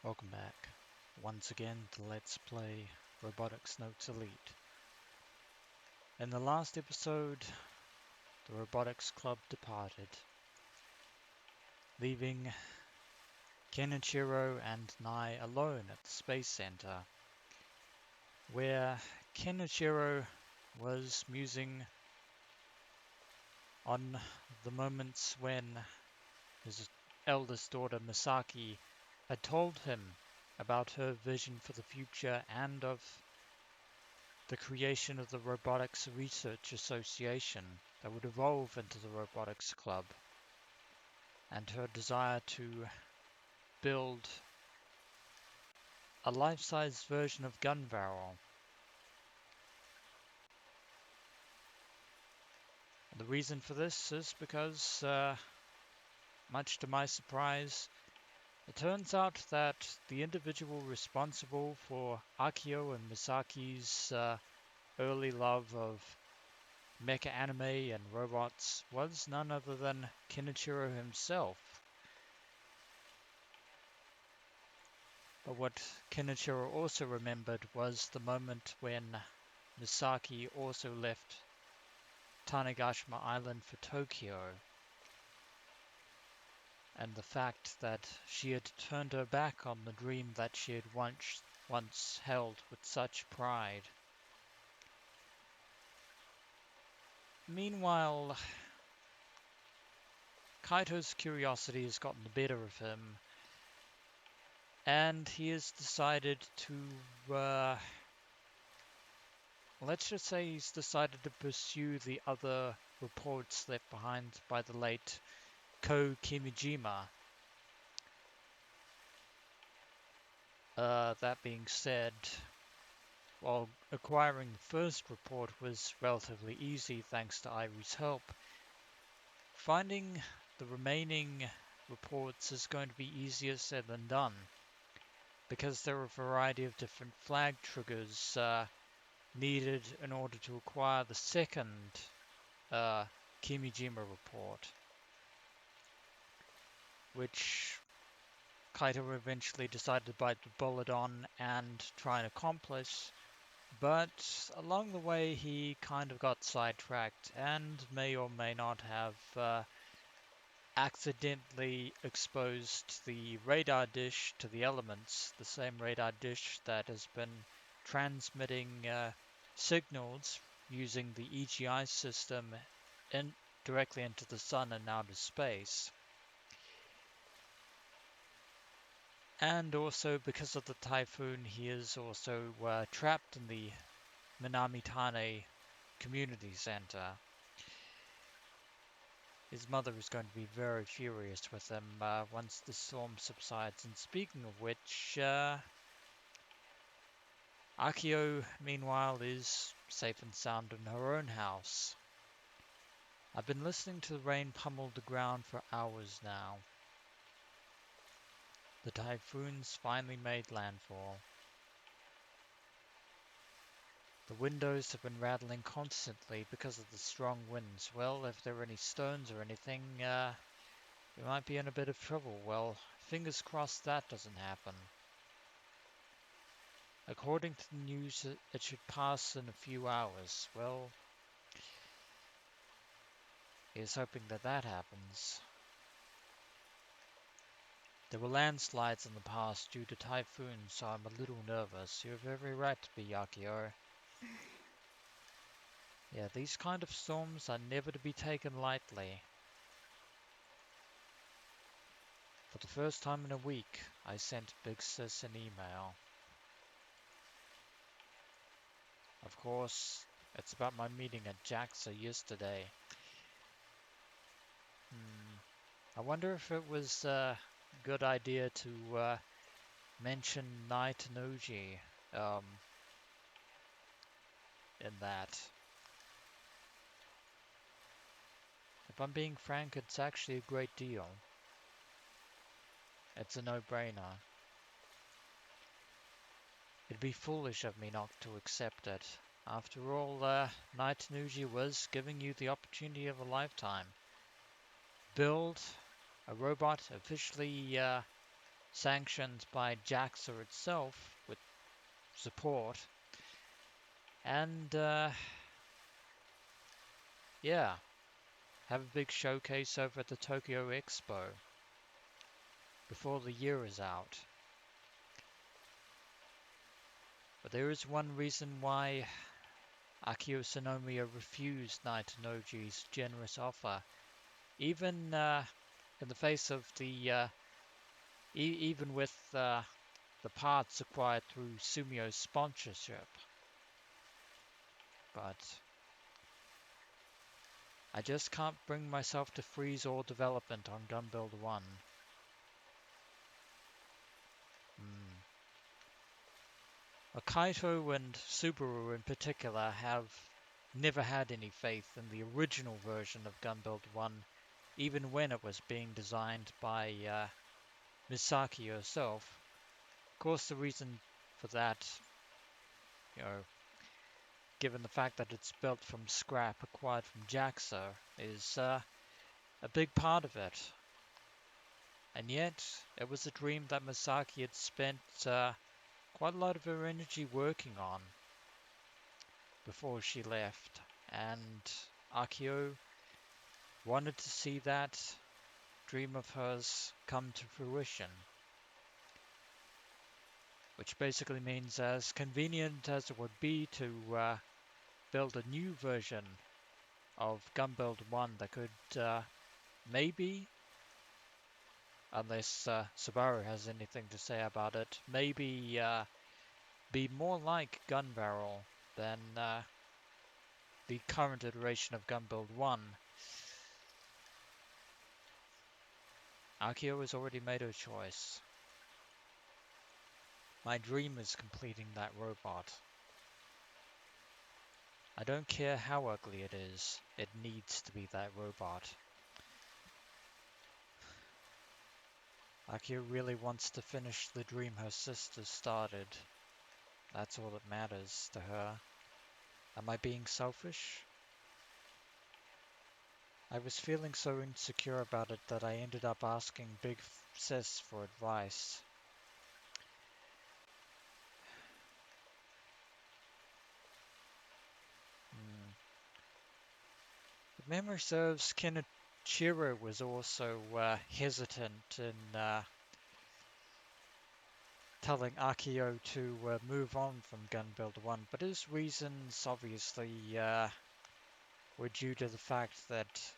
Welcome back once again to Let's Play Robotics Notes Elite. In the last episode, the Robotics Club departed, leaving Kenichiro and Nai alone at the Space Center, where Kenichiro was musing on the moments when his eldest daughter Misaki had told him about her vision for the future and of the creation of the Robotics Research Association that would evolve into the Robotics Club, and her desire to build a life-size version of Gun Barrel. And the reason for this is because, much to my surprise, it turns out that the individual responsible for Akio and Misaki's early love of mecha anime and robots was none other than Kenichiro himself. But what Kenichiro also remembered was the moment when Misaki also left Tanegashima Island for Tokyo, and the fact that she had turned her back on the dream that she had once held with such pride. Meanwhile, Kaito's curiosity has gotten the better of him, and he has decided to, let's just say he's decided to pursue the other reports left behind by the late Ko Kimijima. That being said, while acquiring the first report was relatively easy thanks to Iru's help, finding the remaining reports is going to be easier said than done, because there are a variety of different flag triggers needed in order to acquire the second Kimijima report, which Kaito eventually decided to bite the bullet on and try and accomplish, but along the way he kind of got sidetracked and may or may not have accidentally exposed the radar dish to the elements, the same radar dish that has been transmitting signals using the EGI system directly into the sun and out of space. And also, because of the typhoon, he is also trapped in the Minamitane Community Center. His mother is going to be very furious with him once the storm subsides. And speaking of which, Akio, meanwhile, is safe and sound in her own house. I've been listening to the rain pummel the ground for hours now. The typhoon's finally made landfall. The windows have been rattling constantly because of the strong winds. Well, if there are any stones or anything, we might be in a bit of trouble. Well, fingers crossed that doesn't happen. According to the news, it should pass in a few hours. Well, here's hoping that that happens. There were landslides in the past due to typhoons, so I'm a little nervous. You have every right to be, Akio. Yeah, these kind of storms are never to be taken lightly. For the first time in a week, I sent Big Sis an email. Of course, it's about my meeting at JAXA yesterday. I wonder if it was a good idea to mention Nai Tanuji in that. If I'm being frank, it's actually a great deal. It's a no-brainer. It'd be foolish of me not to accept it. After all, Nai Tanuji was giving you the opportunity of a lifetime. Build a robot officially sanctioned by JAXA itself with support. And yeah, have a big showcase over at the Tokyo Expo before the year is out. But there is one reason why Akio Sanomiya refused Naito Noji's generous offer, even in the face of the even with the parts acquired through Sumio's sponsorship. But I just can't bring myself to freeze all development on Gunbuild 1. Kaito and Subaru in particular have never had any faith in the original version of Gunbuild 1, even when it was being designed by Misaki herself. Of course, the reason for that, given the fact that it's built from scrap acquired from JAXA, is a big part of it. And yet, it was a dream that Misaki had spent quite a lot of her energy working on before she left, and Akio wanted to see that dream of hers come to fruition. Which basically means, as convenient as it would be to build a new version of Gunbuild 1 that could maybe, unless Subaru has anything to say about it, maybe be more like Gun Barrel than the current iteration of Gunbuild 1. Akio has already made her choice. My dream is completing that robot. I don't care how ugly it is, it needs to be that robot. Akio really wants to finish the dream her sister started. That's all that matters to her. Am I being selfish? I was feeling so insecure about it that I ended up asking Big Sis for advice. If memory serves, Kenichiro was also hesitant in telling Akio to move on from Gunbuild 1, but his reasons obviously were due to the fact that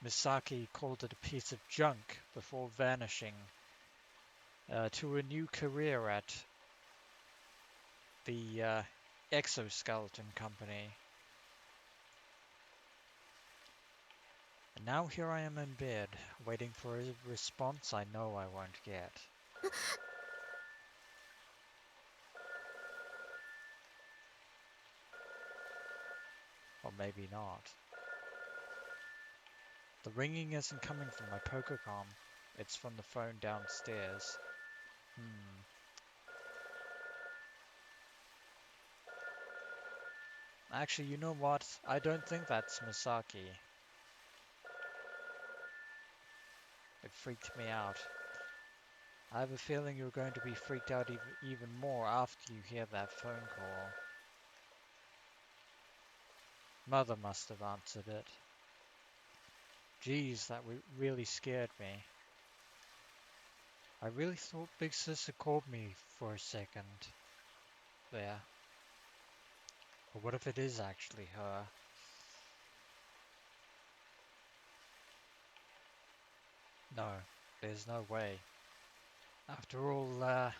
Misaki called it a piece of junk before vanishing to a new career at the exoskeleton company. And now here I am in bed, waiting for a response I know I won't get. Or maybe not. The ringing isn't coming from my Pokécom, it's from the phone downstairs. Actually, you know what? I don't think that's Misaki. It freaked me out. I have a feeling you're going to be freaked out even more after you hear that phone call. Mother must have answered it. Geez, that really scared me. I really thought Big Sister called me for a second there. But what if it is actually her? No, there's no way. After all,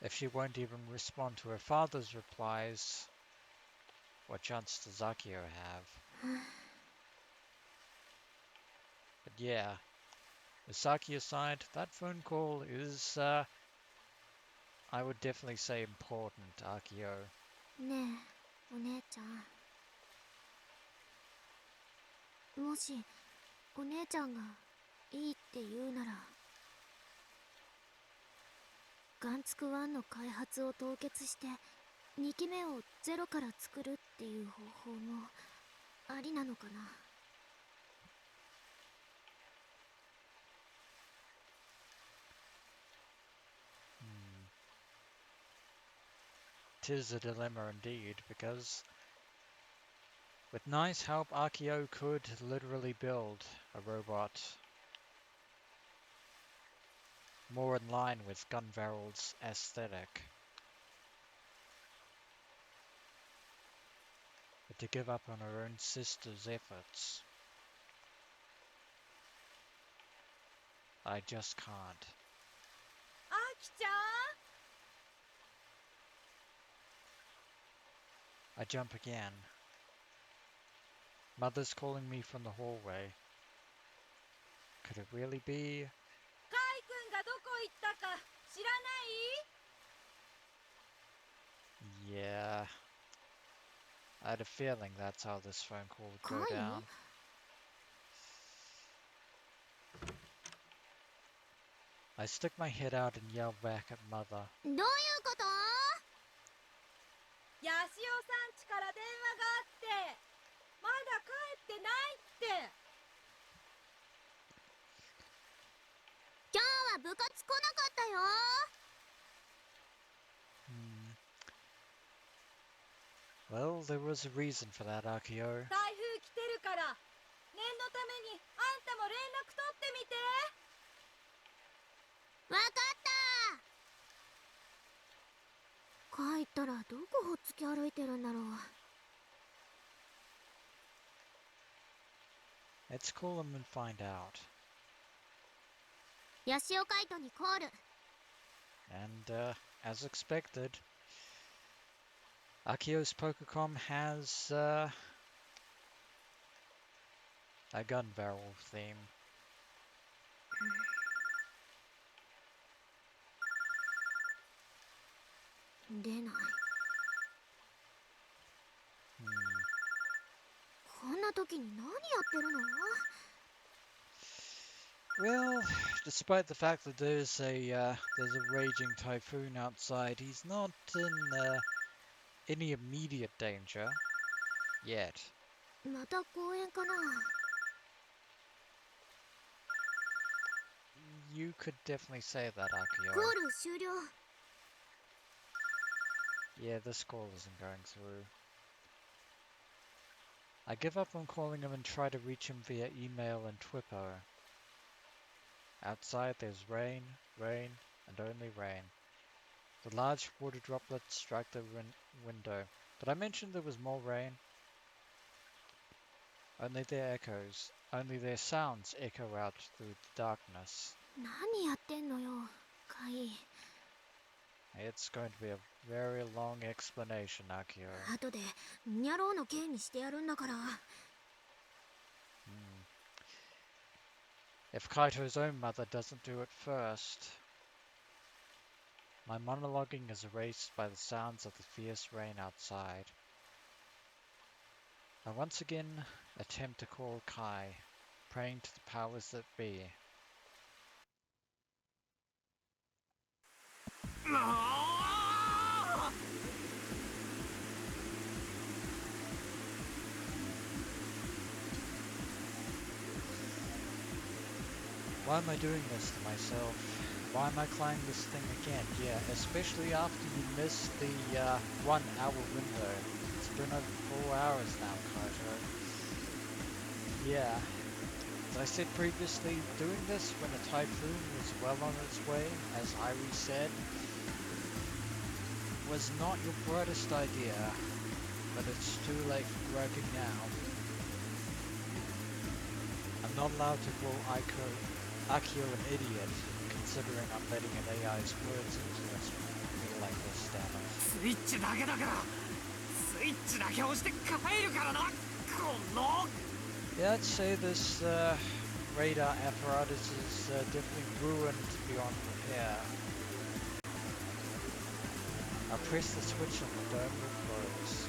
if she won't even respond to her father's replies, what chance does Akio have? But yeah, Misaki aside, that phone call is, I would definitely say important, Akio. ねえ、お姉ちゃん。もし、お姉ちゃんがいいって言うなら、ガンツク1の開発を凍結して、2機目をゼロから作るっていう方法もありなのかな。'tis a dilemma indeed, because with nice help, Akio could literally build a robot more in line with Gunvaral's aesthetic. But to give up on her own sister's efforts, I just can't. Aki-chan! I jump again. Mother's calling me from the hallway. Could it really be? Kai-kun ga doko itta ka shiranai? Yeah. I had a feeling that's how this phone call would go down. I stick my head out and yell back at Mother. どういうこと？ヤシオさん家から電話があって、まだ帰ってないって。今日は部活来なかったよ。Well, there was a reason for that, Akio. 台風来てるから、念のためにあんたも連絡取ってみて。わかった。帰ったらどこほっつき歩いてるんだろう。Let's call him and find out. ヤシオカイトにコール。And, as expected, Akio's Pokécom has, a gun barrel theme. 出ない。こんな時に何やってるの？ Well, despite the fact that there's a raging typhoon outside, he's not in any immediate danger yet. また公園かな。 You could definitely say that, コー Akio. ル終了。 Yeah, this call isn't going through. I give up on calling him and try to reach him via email and Twippo. Outside there's rain, rain, and only rain. The large water droplets strike the window. Did I mention there was more rain? Only their sounds echo out through the darkness. 何やってんのよ、カイ。 It's going to be a very long explanation, Akio. 後でニャロウの刑にしてやるんだから。 If Kaito's own mother doesn't do it first. My monologuing is erased by the sounds of the fierce rain outside. I once again attempt to call Kai, praying to the powers that be. Why am I doing this to myself? Why am I climbing this thing again? Yeah, especially after you missed the 1 hour window. It's been over 4 hours now, Kaito. Yeah. As I said previously, doing this when a typhoon was well on its way, as Irie said, was not your brightest idea. But it's too late for groping now. I'm not allowed to call Akio an idiot, considering I'm letting an AI's words influence me like this, damn it. スイッチだけだから、スイッチだけ押して帰るからな、この。 Yeah, I'd say this radar apparatus is definitely ruined beyond repair. I'll press the switch and the dome will close.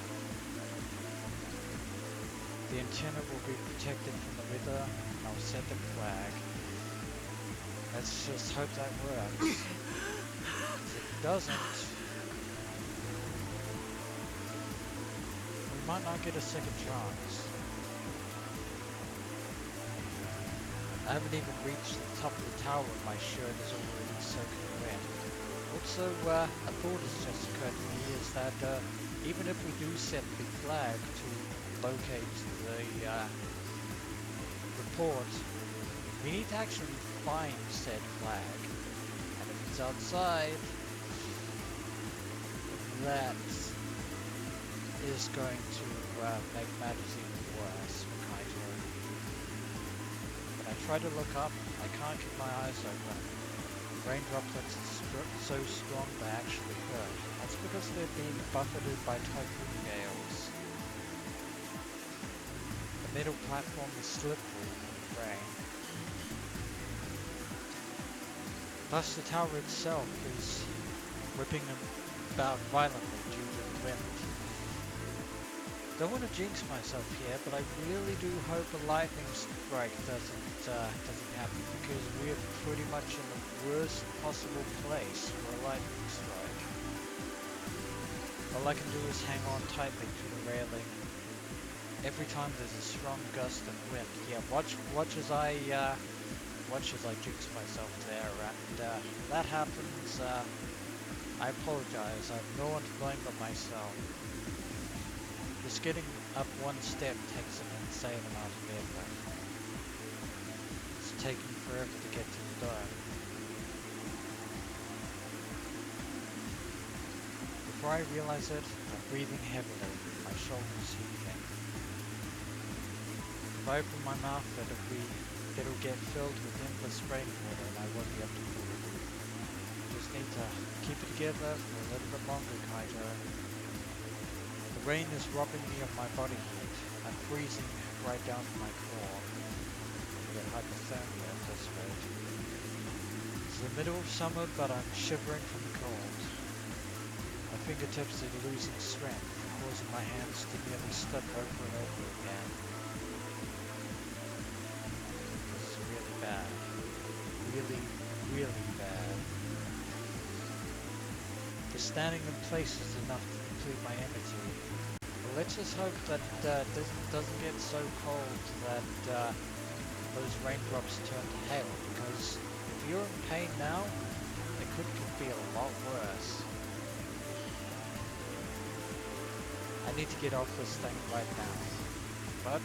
The antenna will be protected from the weather, and I'll set the flag. Let's just hope that works. If it doesn't, we might not get a second chance. I haven't even reached the top of the tower and my shirt is already soaking wet. Also, a thought has just occurred to me is that even if we do set the flag to locate the report, we need to actually find said flag. And if it's outside, that is going to make matters even worse for Kaito. When I try to look up, I can't keep my eyes open. Rain droplets are so strong they actually hurt. That's because they're being buffeted by typhoon gales. The middle platform is slippery from the rain. Thus the tower itself is whipping about violently due to the wind. Don't want to jinx myself here, but I really do hope a lightning strike doesn't happen, because we are pretty much in the worst possible place for a lightning strike. All I can do is hang on tightly to the railing every time there's a strong gust of wind. Yeah, watch as I jinx myself there, and that happens. I apologize. I have no one to blame but myself. Just getting up one step takes an insane amount of effort. It's taking forever to get to the dome. Before I realize it, I'm breathing heavily, my shoulders heaving. If I open my mouth, it'll get filled with endless rainwater and I won't be able to breathe. Just need to keep it together for a little bit longer, Kaito. The rain is robbing me of my body heat. I'm freezing right down to my core. I get hypothermia at this rate. It's the middle of summer, but I'm shivering from the cold. My fingertips are losing strength, causing my hands to nearly slip over and over again. This is really bad. Really, really bad. Just standing in place is enough to complete my energy. Well, let's just hope that this doesn't get so cold that those raindrops turn to hail, because if you're in pain now, it could be a lot worse. I need to get off this thing right now, but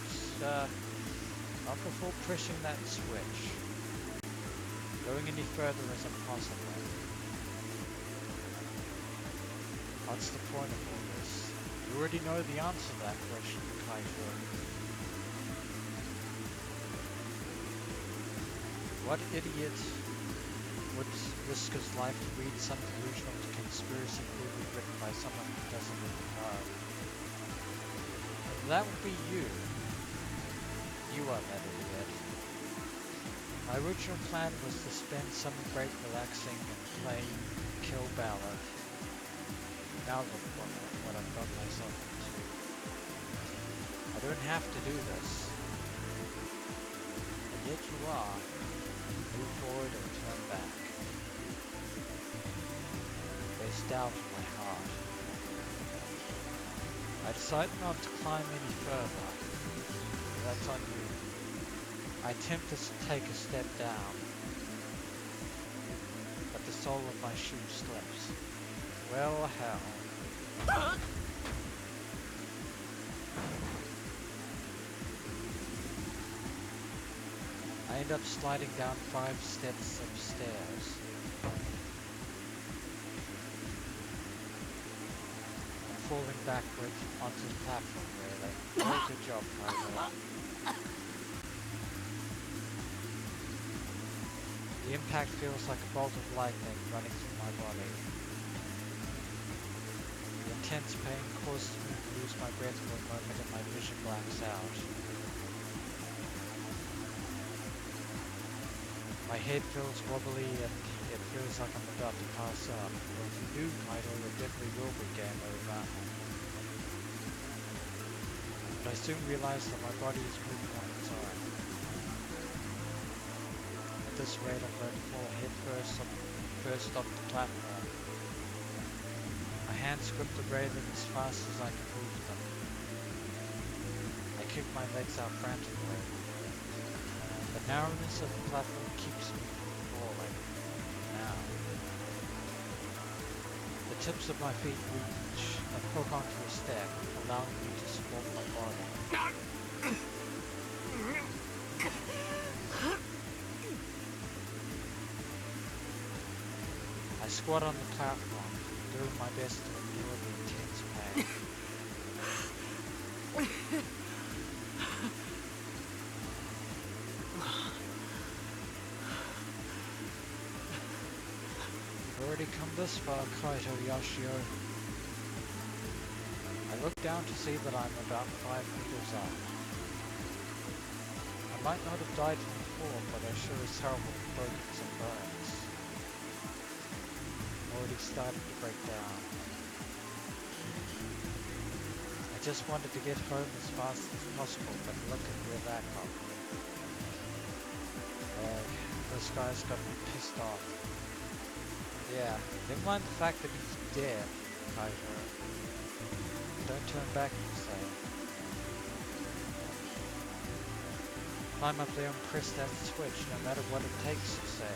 not before pushing that switch. Going any further is impossible. What's the point of all this? You already know the answer to that question, Kaito. What idiot would risk his life to read some delusional conspiracy theory written by someone who doesn't even know? That would be you. You are that idiot. My original plan was to spend summer break relaxing and playing Kill Ballad. Now look what I've got myself into. I don't have to do this. And yet you are. Move forward or turn back. There's doubt in my heart. I decided not to climb any further. That's on you. I attempt to take a step down, but the sole of my shoe slips. Well, hell. I end up sliding down 5 steps of stairs. I'm falling backward onto the platform, really. Very good job, Kaito. The impact feels like a bolt of lightning running through my body. The intense pain causes me to lose my breath for a moment and my vision blacks out. My head feels wobbly and it feels like I'm about to pass out. Well, if you do, Kaito, it definitely will be game over. But I soon realize that my body is moving on its own. At this rate, I'm going to fall head first off the platform. My hands grip the railing as fast as I can move them. I kick my legs out frantically. The narrowness of the platform keeps me from falling. Now. tips of my feet reach and hook onto a step, allowing me to support my body. I squat on the platform, doing my best to endure the intense pain. You've already come this far, Kaito Yashio. I look down to see that I'm about 5 meters up. I might not have died from the fall, but I sure as hell have broken some bones. Already started to break down. I just wanted to get home as fast as possible, but look at where that got me. This guy's got me pissed off. Yeah, never mind the fact that he's dead, Kaito. Don't turn back, you say. Climb up there and press that switch, no matter what it takes, you say.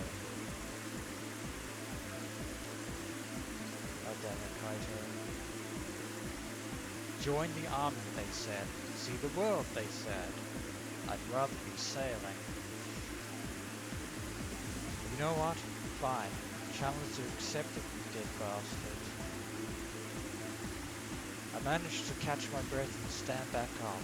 God damn it, Kaito. Join the army, they said. See the world, they said. I'd rather be sailing. You know what? Fine. Challenge accepted, you dead bastard. I managed to catch my breath and stand back up.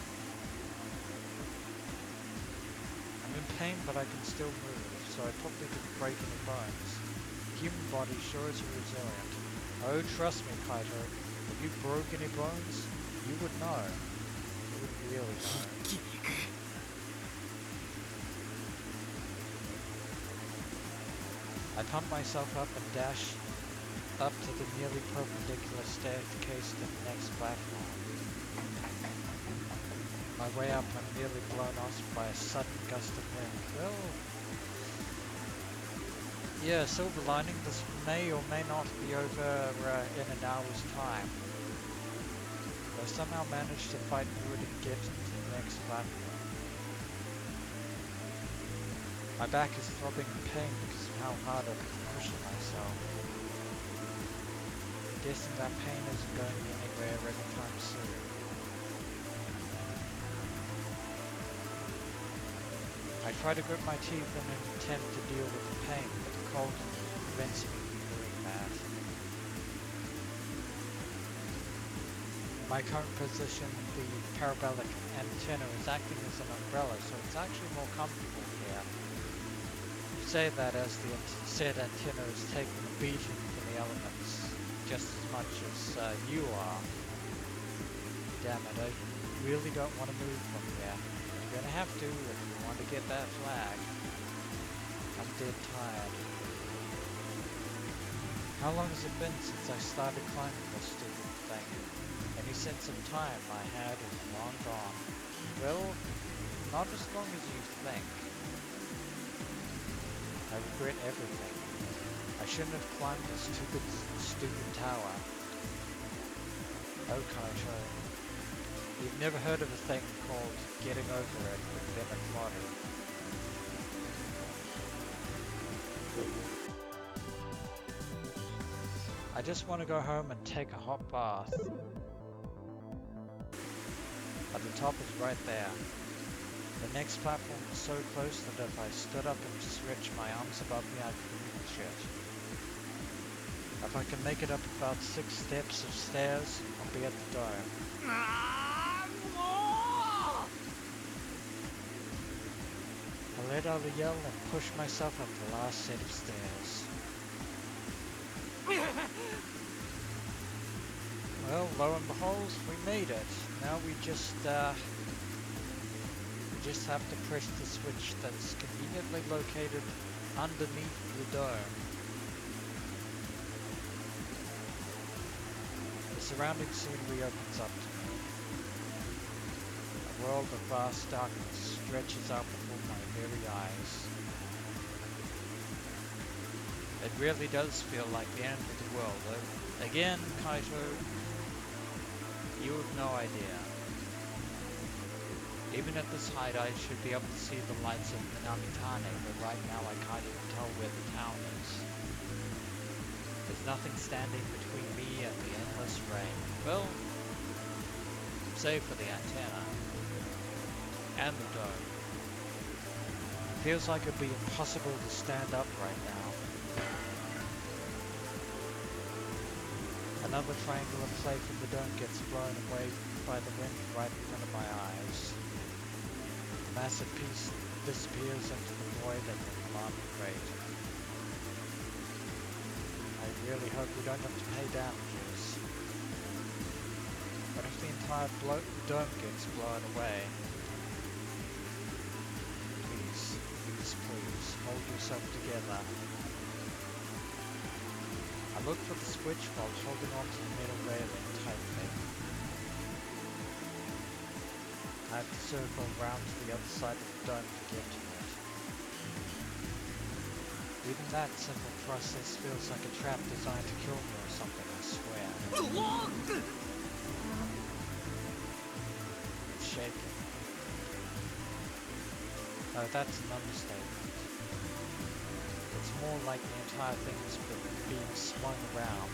I'm in pain, but I can still move, so I probably didn't break any bones. The human body sure is resilient. Oh, trust me, Kaito. If you broke any bones, you would know. You would really know. I pump myself up and dash up to the nearly perpendicular staircase to the next platform. My way up, I'm nearly blown off by a sudden gust of wind. Well, yeah, silver lining, this may or may not be over in an hour's time. I somehow managed to fight through it and get to the next platform. My back is throbbing in pain because of how hard I've been pushing myself. I'm guessing that pain isn't going anywhere anytime soon. I try to grip my teeth in an attempt to deal with the pain, but the cold prevents me from doing that. My current position, the parabolic antenna, is acting as an umbrella, so it's actually more comfortable here. Say that as the said antenna is taking a beating from the elements just as much as you are. Damn it, I really don't want to move from here. You're gonna have to if you want to get that flag. I'm dead tired. How long has it been since I started climbing this stupid thing? Any sense of time I had is long gone. Well, not as long as you think. I regret everything. I shouldn't have climbed this stupid tower. Oh, Kaito. You've never heard of a thing called getting over it with Bennett water. I just want to go home and take a hot bath. But the top is right there. The next platform is so close that if I stood up and stretched my arms above me, I could reach it. If I can make it up about 6 steps of stairs, I'll be at the dome. I let out a yell and pushed myself up the last set of stairs. Well, lo and behold, we made it. Now we just have to press the switch that's conveniently located underneath the dome. The surrounding scenery opens up to me. A world of vast darkness stretches out before my very eyes. It really does feel like the end of the world. Again, Kaito, you have no idea. Even at this height, I should be able to see the lights of Minamitane, but right now I can't even tell where the town is. Is nothing standing between me and the endless rain. Well, save for the antenna and the dome. Feels like it'd be impossible to stand up right now. Another triangular plate from the dome gets blown away by the wind right in front of my eyes. The massive piece disappears into the void at an alarming rate. I really hope we don't have to pay damages. But if the entire dome gets blown away, please, hold yourself together. I look for the switch while holding onto the middle railing tightly. I have to circle round to the other side of the dome to get to it. Even that simple process feels like a trap designed to kill me or something, I swear. It's shaking. No, that's an understatement. It's more like the entire thing is being swung around.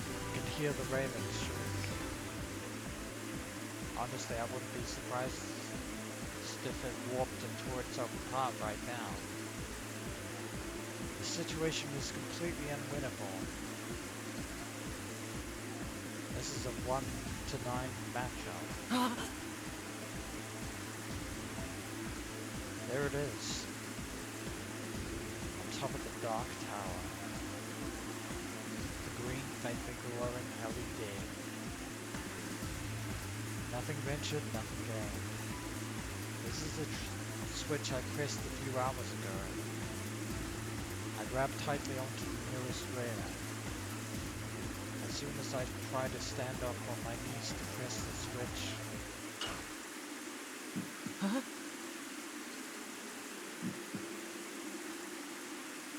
You can hear the railings shriek. Honestly, I wouldn't be surprised if it warped and tore itself apart right now. The situation is completely unwinnable. This is a 1 to 9 matchup. There it is. On top of the dark tower. The green, faintly glowing LED. Nothing ventured, nothing gained. This is the switch I pressed a few hours ago. I grabbed tightly onto the nearest railing. As soon as I tried to stand up on my knees to press the switch... Huh?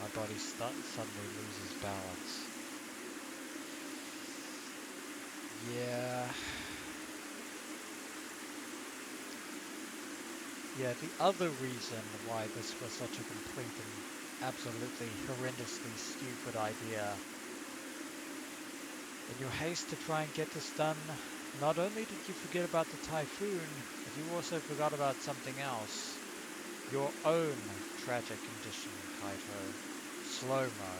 My body suddenly loses balance. Yeah, the other reason why this was such a complete and absolutely horrendously stupid idea. In your haste to try and get this done, not only did you forget about the typhoon, but you also forgot about something else. Your own tragic condition, Kaito. Slow-mo.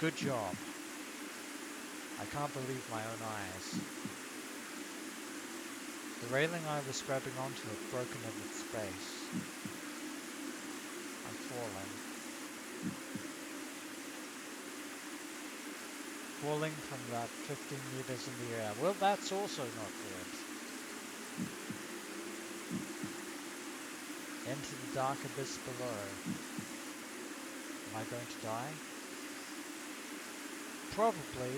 Good job. I can't believe my own eyes. The railing I was grabbing onto had broken in its space. I'm falling. Falling from about 15 meters in the air. Well, that's also not good. Into the dark abyss below. Am I going to die? Probably.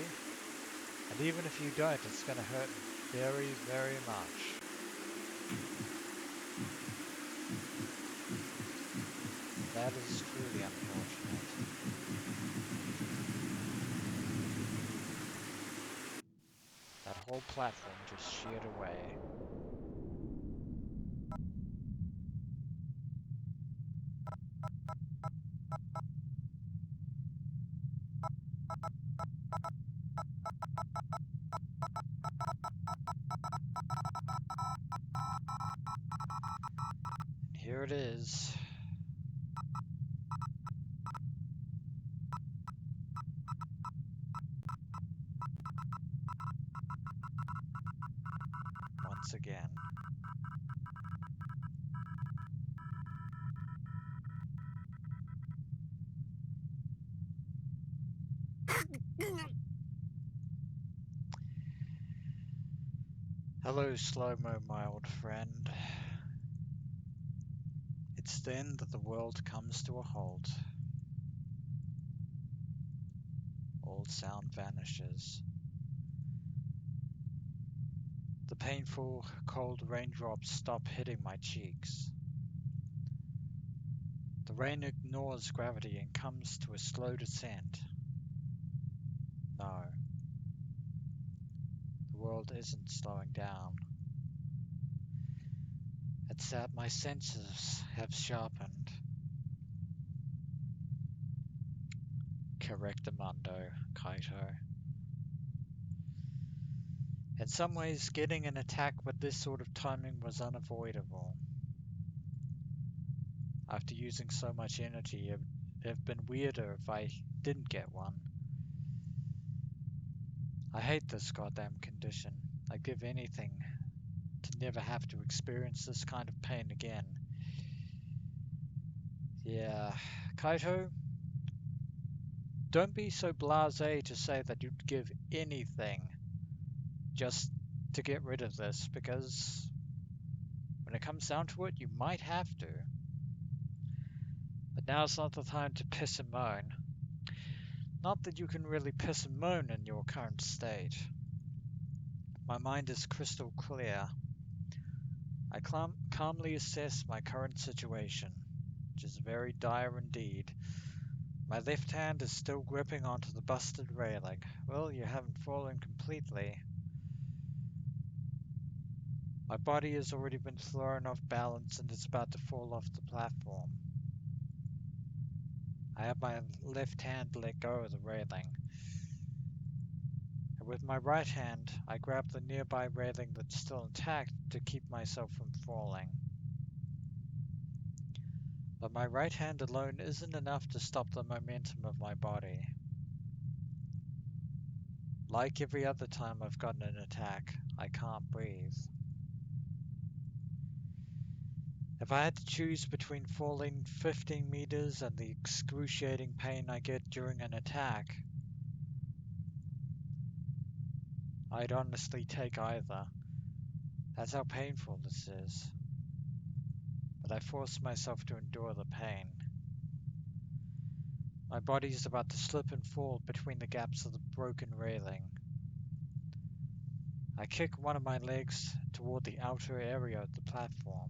And even if you don't, it's going to hurt very, very much. That is truly unfortunate. That whole platform just sheared away. And here it is. Once again. Hello, slow-mo, my old friend. It's then that the world comes to a halt. All sound vanishes. The painful, cold raindrops stop hitting my cheeks. The rain ignores gravity and comes to a slow descent. No. The world isn't slowing down. It's that my senses have sharpened. Correctamundo, Kaito. In some ways, getting an attack with this sort of timing was unavoidable. After using so much energy, it would have been weirder if I didn't get one. I hate this goddamn condition. I'd give anything to never have to experience this kind of pain again. Yeah, Kaito, don't be so blasé to say that you'd give anything just to get rid of this, because when it comes down to it, you might have to. But now's not the time to piss and moan. Not that you can really piss and moan in your current state. My mind is crystal clear. I calmly assess my current situation, which is very dire indeed. My left hand is still gripping onto the busted railing. Well, you haven't fallen completely. My body has already been thrown off balance and is about to fall off the platform. I have my left hand let go of the railing. And with my right hand, I grab the nearby railing that's still intact to keep myself from falling. But my right hand alone isn't enough to stop the momentum of my body. Like every other time I've gotten an attack, I can't breathe. If I had to choose between falling 15 meters and the excruciating pain I get during an attack, I'd honestly take either. That's how painful this is. But I force myself to endure the pain. My body is about to slip and fall between the gaps of the broken railing. I kick one of my legs toward the outer area of the platform.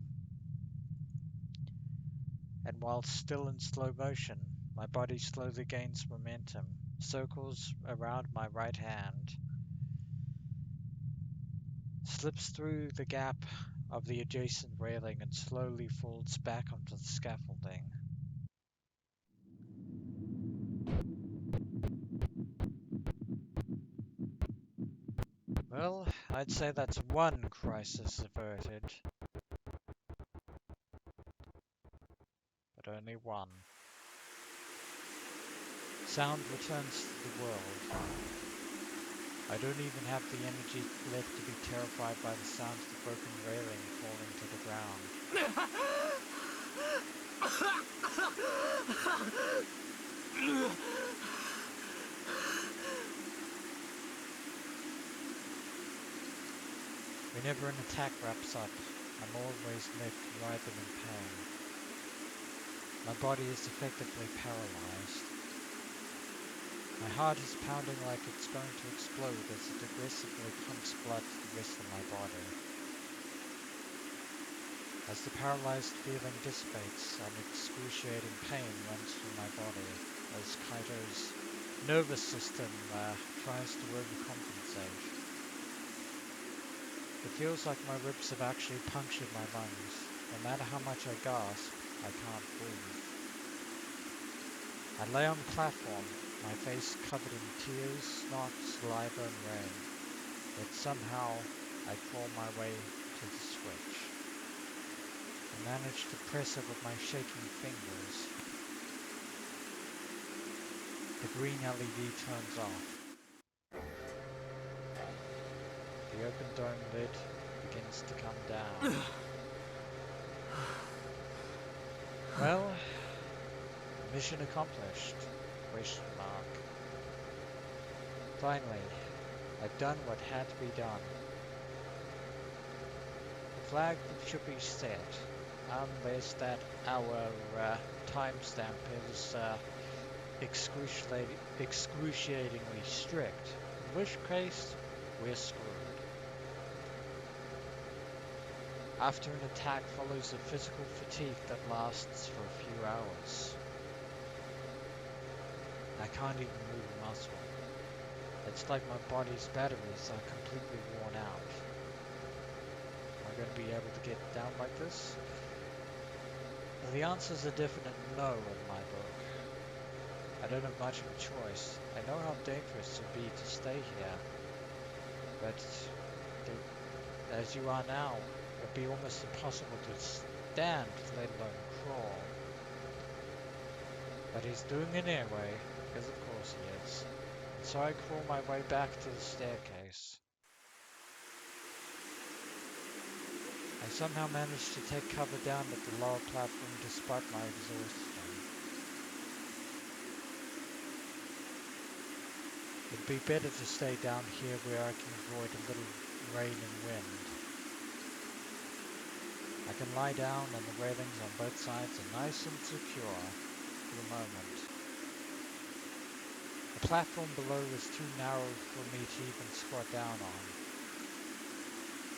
And while still in slow motion, my body slowly gains momentum, circles around my right hand, slips through the gap of the adjacent railing and slowly falls back onto the scaffolding. Well, I'd say that's one crisis averted, but only one. Sound returns to the world. I don't even have the energy left to be terrified by the sound of the broken railing falling to the ground. Whenever an attack wraps up, I'm always left writhing in pain. My body is effectively paralyzed. My heart is pounding like it's going to explode as it aggressively pumps blood to the rest of my body. As the paralyzed feeling dissipates, an excruciating pain runs through my body as Kaito's nervous system tries to overcompensate. It feels like my ribs have actually punctured my lungs. No matter how much I gasp, I can't breathe. I lay on the platform, my face covered in tears, snot, saliva, and rain. Yet somehow I claw my way to the switch. I manage to press it with my shaking fingers. The green LED turns off. The open dome lid begins to come down. Well, mission accomplished? Question mark. Finally, I've done what had to be done. The flag should be set, unless that our timestamp is excruciatingly strict, in which case we're screwed. After an attack follows a physical fatigue that lasts for a few hours. I can't even move a muscle. It's like my body's batteries are completely worn out. Am I going to be able to get down like this? Well, the answer's a definite no in my book. I don't have much of a choice. I know how dangerous it would be to stay here, but as you are now, it would be almost impossible to stand, let alone crawl. But he's doing it anyway, because of course he is. And so I crawl my way back to the staircase. I somehow managed to take cover down at the lower platform despite my exhaustion. It'd be better to stay down here where I can avoid a little rain and wind. I can lie down and the railings on both sides are nice and secure for the moment. The platform below is too narrow for me to even squat down on.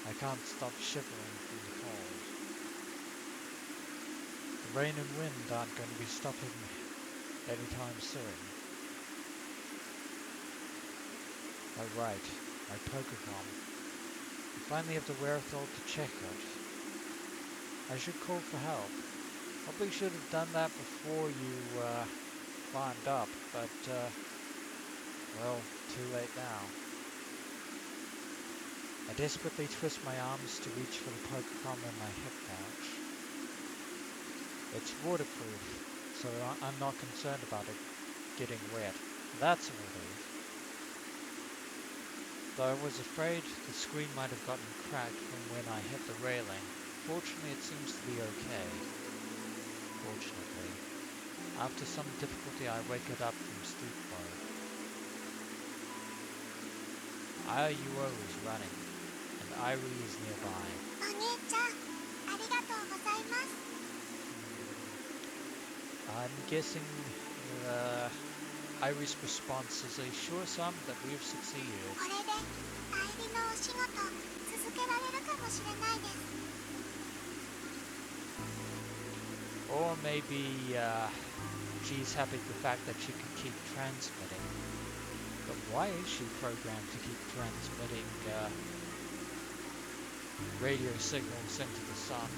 I can't stop shivering from the cold. The rain and wind aren't going to be stopping me anytime soon. Oh right, my Pokemon. I finally have the wherewithal to check it. I should call for help. Probably should have done that before you climbed up, but well, too late now. I desperately twist my arms to reach for the Pokemon in my hip pouch. It's waterproof, so I'm not concerned about it getting wet. That's a relief. Though I was afraid the screen might have gotten cracked from when I hit the railing. Fortunately, it seems to be okay. Fortunately. After some difficulty, I wake it up from sleep mode. Ayuo is running, and Irie is nearby. I'm guessing Irie's response is a sure sum that we've succeeded. Or maybe she's happy with the fact that she can keep transmitting. But why is she programmed to keep transmitting radio signals into the sun?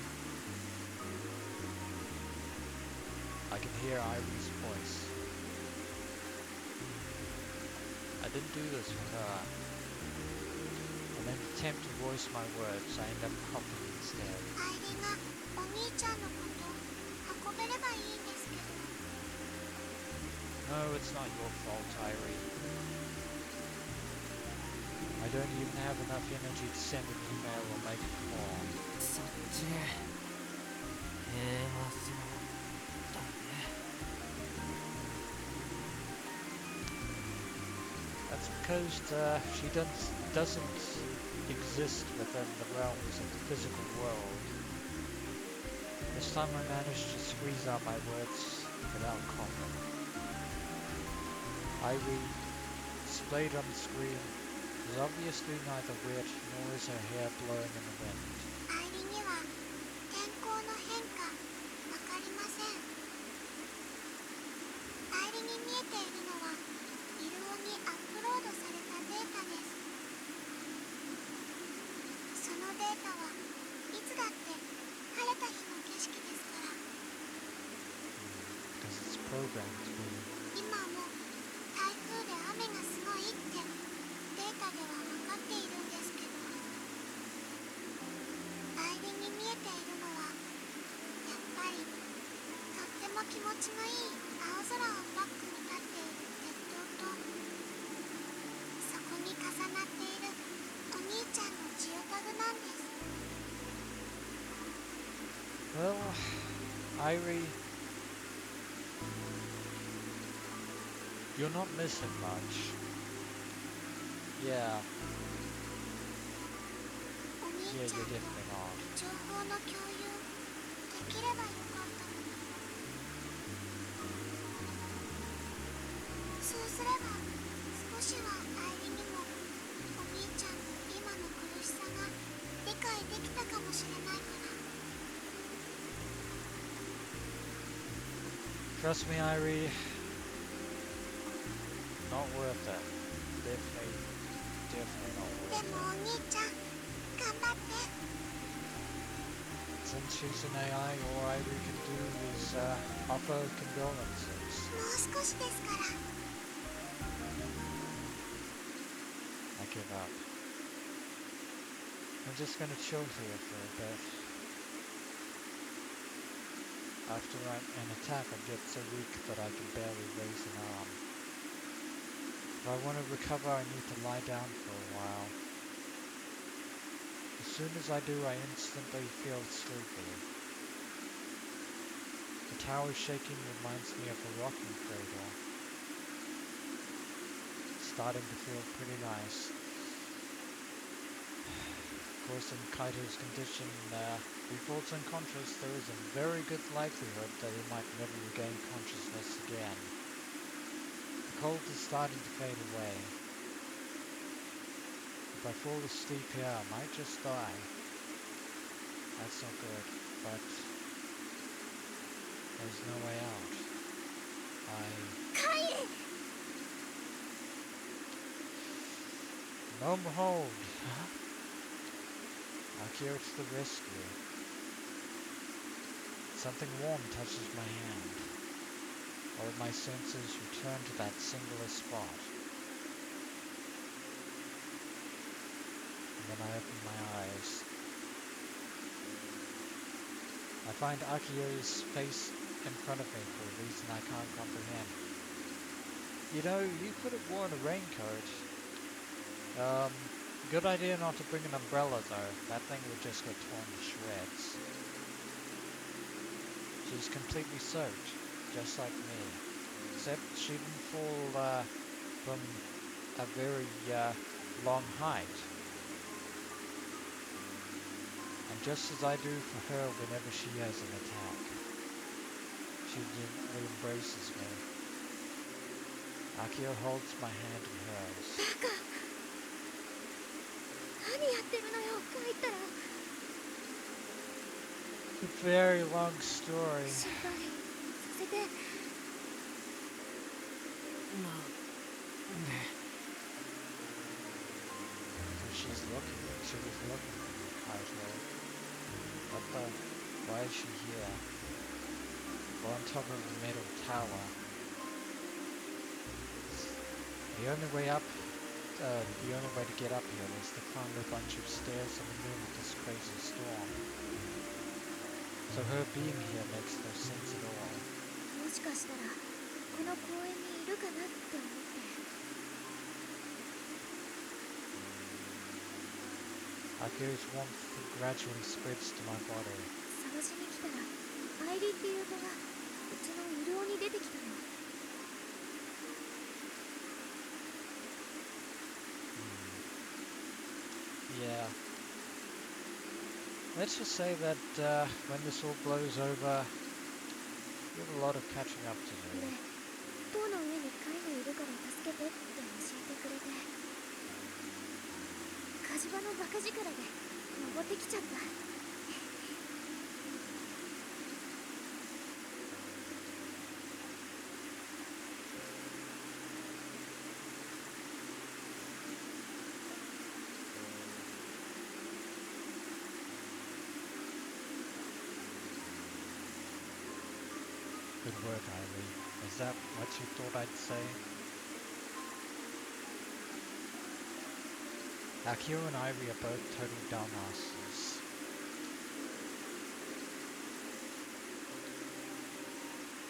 I can hear Irie's voice. I didn't do this for her. In an attempt to voice my words, I end up coughing instead. No, it's not your fault, Irie. I don't even have enough energy to send an email or make a call. That's because she doesn't exist within the realms of the physical world. This time I managed to squeeze out my words without coughing. Irie, displayed on the screen, is obviously neither wet nor is her hair blowing in the wind. Because it's programmed to be. Well, Irie, you're not missing much. Yeah, you're definitely not. Trust me, Irie, not worth it. Definitely not worth it. Since she's an AI, all Irie can do is offer condolences. もう少しですから。I give up. I'm just gonna chill here for a bit. After an attack, I get so weak that I can barely raise an arm. If I want to recover, I need to lie down for a while. As soon as I do, I instantly feel sleepy. The tower shaking reminds me of a rocking cradle. It's starting to feel pretty nice. Of course, in Kaito's condition, if he falls unconscious, there is a very good likelihood that he might never regain consciousness again. The cold is starting to fade away. If I fall asleep here, I might just die. That's not good, but there's no way out. Lo and behold, Akio to the rescue. Something warm touches my hand. All of my senses return to that singular spot. And then I open my eyes. I find Akio's face in front of me for a reason I can't comprehend. You know, you could have worn a raincoat. Good idea not to bring an umbrella though. That thing would just get torn to shreds. She's completely soaked, just like me. Except she didn't fall from a very long height. And just as I do for her whenever she has an attack. She gently embraces me. Akio holds my hand in hers. It's a very long story. So she's looking. She was looking for Kaito. Why is she here? We're on top of a metal tower. The only way to get up here is to climb a bunch of stairs in the middle of this crazy storm. So her being here makes no sense at all. Akio's warmth gradually spreads to my body. Yeah. Let's just say that when this all blows over, you have a lot of catching up to do. Good work, Ivy. Is that what you thought I'd say? Akio and Ivy are both total dumbasses.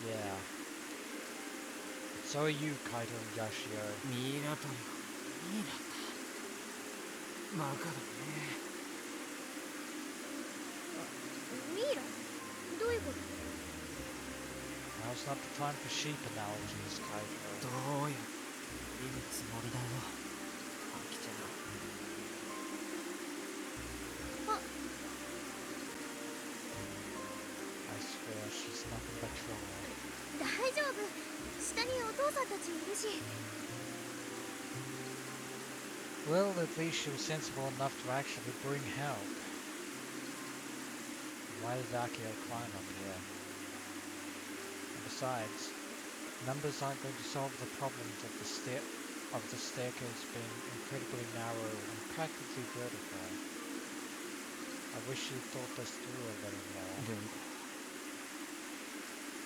Yeah. So are you, Kaito and Yashio. Now's not the time for sheep analogies, Kaito. I swear she's nothing but trouble. Well, at least she was sensible enough to actually bring help. Why did Akio climb up here? And besides, numbers aren't going to solve the problems of the staircase being incredibly narrow and practically vertical. I wish you'd thought this through a little more.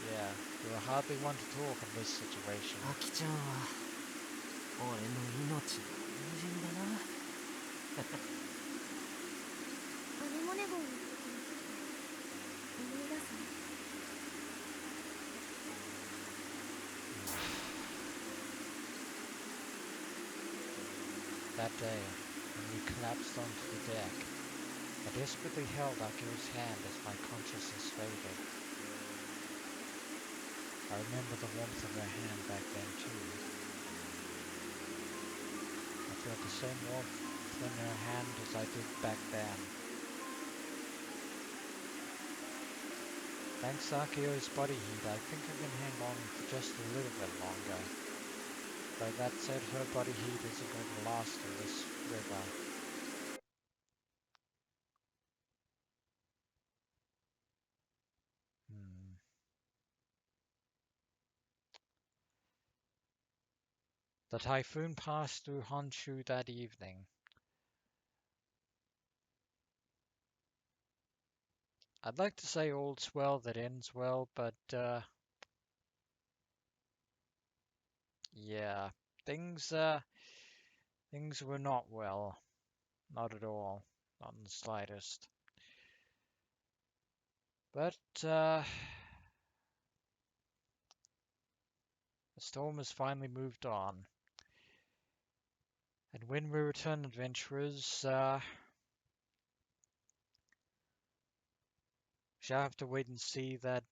Yeah, you're hardly one to talk in this situation. アキちゃんは俺の命の友人だな。アネモネ号のこと思い出すね。That day, when we collapsed onto the deck, I desperately held Akio's hand as my consciousness faded. I remember the warmth of her hand back then too. I felt the same warmth in her hand as I did back then. Thanks to Akio's body heat, I think I can hang on for just a little bit longer. But that said, her body heat isn't going to last in this river. The typhoon passed through Honshu that evening. I'd like to say all's well that ends well, but yeah, things were not well, not at all, not in the slightest. But the storm has finally moved on, and when we return, adventurers, we shall have to wait and see that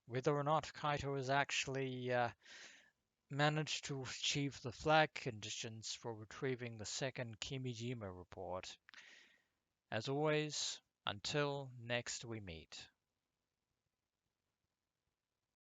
whether or not Kaito has actually managed to achieve the flag conditions for retrieving the second Kimijima report. As always, until next we meet.